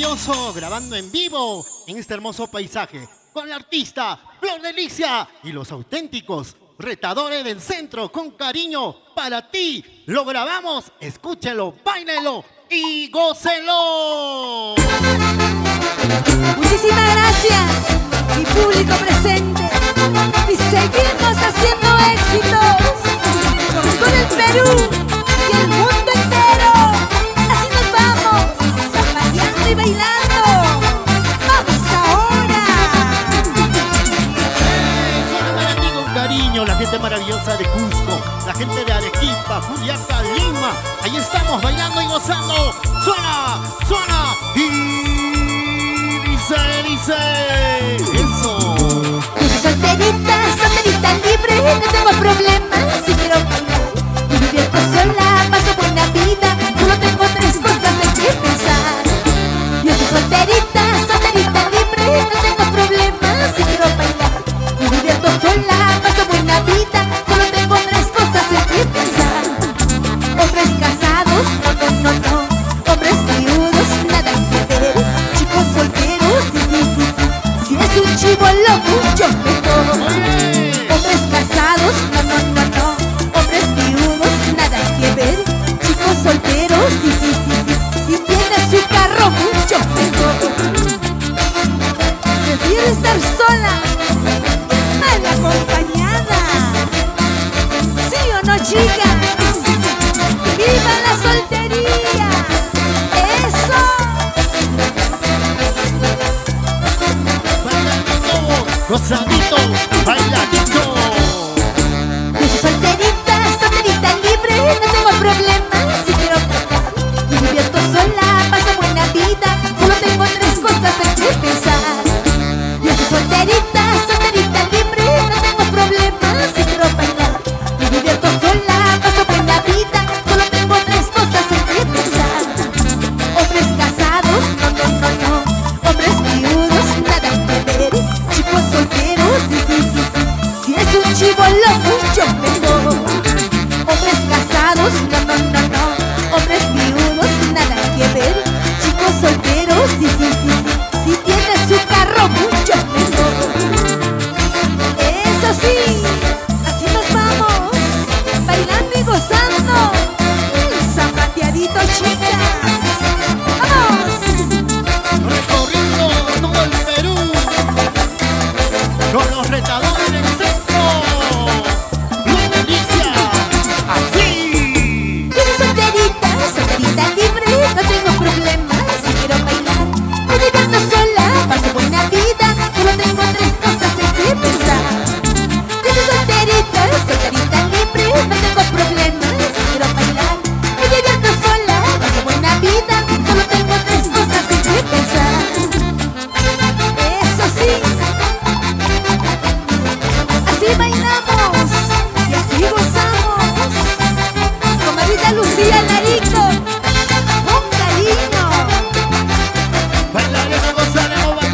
maravilloso, grabando en vivo en este hermoso paisaje con la artista Flor Delicia y los auténticos retadores del centro, con cariño para ti. Lo grabamos, escúchelo, báilelo y gócelo. Muchísimas gracias, mi público presente, y seguimos haciendo éxitos con el Perú y el mundo entero. Así nos vamos, zapateando y bailando. ¡Vamos ahora! Suena para ti con cariño, la gente maravillosa de Cusco, la gente de Arequipa, Juliaca, Lima. Ahí estamos bailando y gozando. Suena, suena y dice, eso. Yo soy solterita libre, no tengo problemas. Si quiero bailar, me divierto sola, paso buena vida. Solo tengo tres cosas en que pensar. Yo soy solterita libre, no tengo problemas. Si quiero bailar, me divierto sola, paso buena vida. Solo tengo tres cosas en que pensar. Hombres casados, no. Hombres viudos, nada que ver. Chicos solteros, sí. Si es un chivo loco, yo me tomo. Hombres casados, no. Hombres viudos, nada que ver. Chicos solteros, sí. Si tiene su carro, yo me tomo. Prefiero estar sola, mal acompañada. ¿Sí o no, chicas? ¡Viva la soltería! ¡Eso! Gozadito, bailadito. Yo soy solterita libre, no tengo problemas. Si quiero bailar, me divierto sola, paso buena vida. Solo tengo tres cosas en que pensar. Yo soy solterita libre, no tengo problemas. Si quiero bailar, me divierto sola, paso buena vida. Solo tengo tres cosas en que pensar. Hombres casados, no. Hombres viudos, nada que ver. Chicos solteros, sí. Si es un chivo loco, yo me tomo. Hombres casados, no. Hombres viudos, nada que ver. Chicos solteros, sí. Si tiene su carro, yo me tomo. Eso sí, así nos vamos, bailando y gozando. Zapateadito, chicas. ¡Vamos! Recorriendo todo el Perú con los retadores del centro. Flor Delicia, así. Yo soy solterita libre, no tengo problemas. Si quiero bailar, me divierto sola, paso buena vida. Solo tengo tres cosas en que pensar. Yo soy solterita libre, no tengo problemas. Si quiero bailar, me divierto sola, paso buena vida. Solo tengo tres cosas en que pensar. Eso sí, así bailamos y así gozamos. Comadrita Lucía Larico, con cariño. Bailaremos, gozaremos.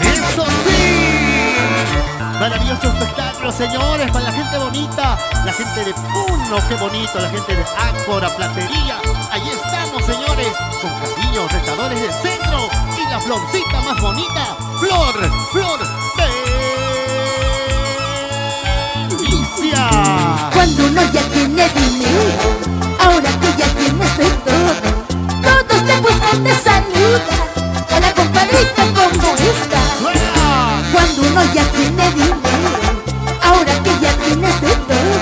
Eso sí. Maravilloso espectáculo, señores, para la gente bonita, la gente de Puno, qué bonito, la gente de Áncora, Platería. Ahí estamos, señores, con cariño, retadores del centro y la florcita más bonita, Flor Delicia. Cuando uno ya tiene dinero, ahora que ya tienes de todo, todos te buscan, te saludan. Hola, compadrita, ¿cómo estás? ¡Suena! Cuando uno ya tiene dinero, ahora que ya tienes de todo,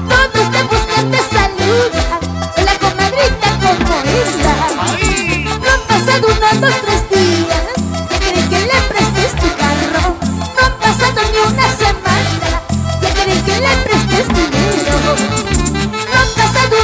todos te buscan, te saludan. Hola, comadrita, ¿cómo estás? ¡Ahí! No han pasado 1, 2, 3 días, ya quieren que le prestes tu carro. No han pasado ni una semana, ya quieren que le prestes dinero. No han pasado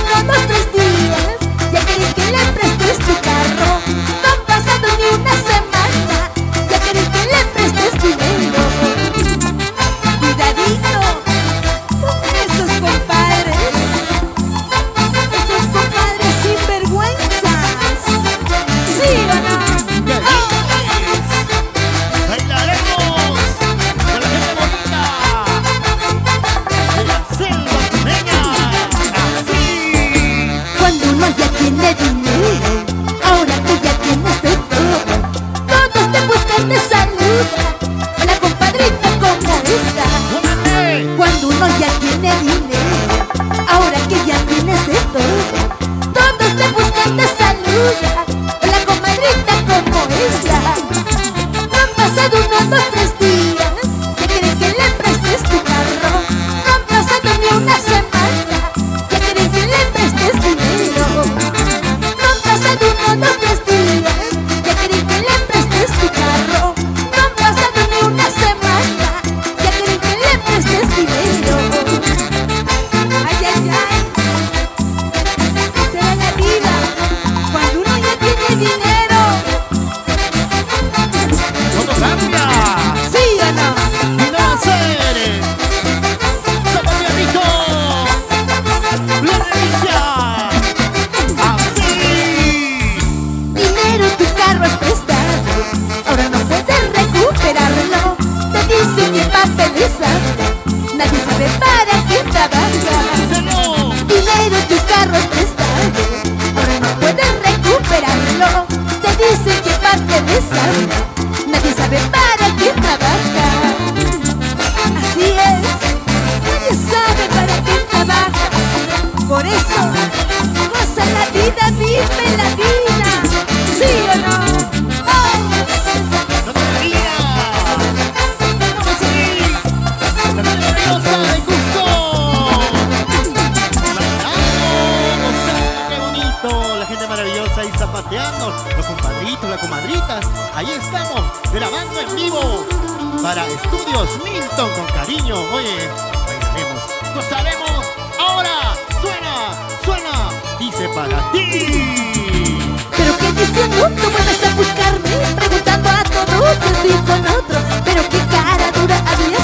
Goza la vida, vive la vida. ¿Sí o no? ¡No te rías! ¡Vamos ahí! ¡La gente maravillosa de Cusco! ¡Vamos! ¡Qué bonito! La gente maravillosa ahí zapateando. Los compadritos, las comadritas. Ahí estamos, grabando en vivo para Estudios Milton con cariño. Oye, bailaremos, gozaremos. Ahora suena, dice para ti. Pero qué dice el mundo, vuelves a buscarme, preguntando a todos si estoy con otro. Pero qué cara dura había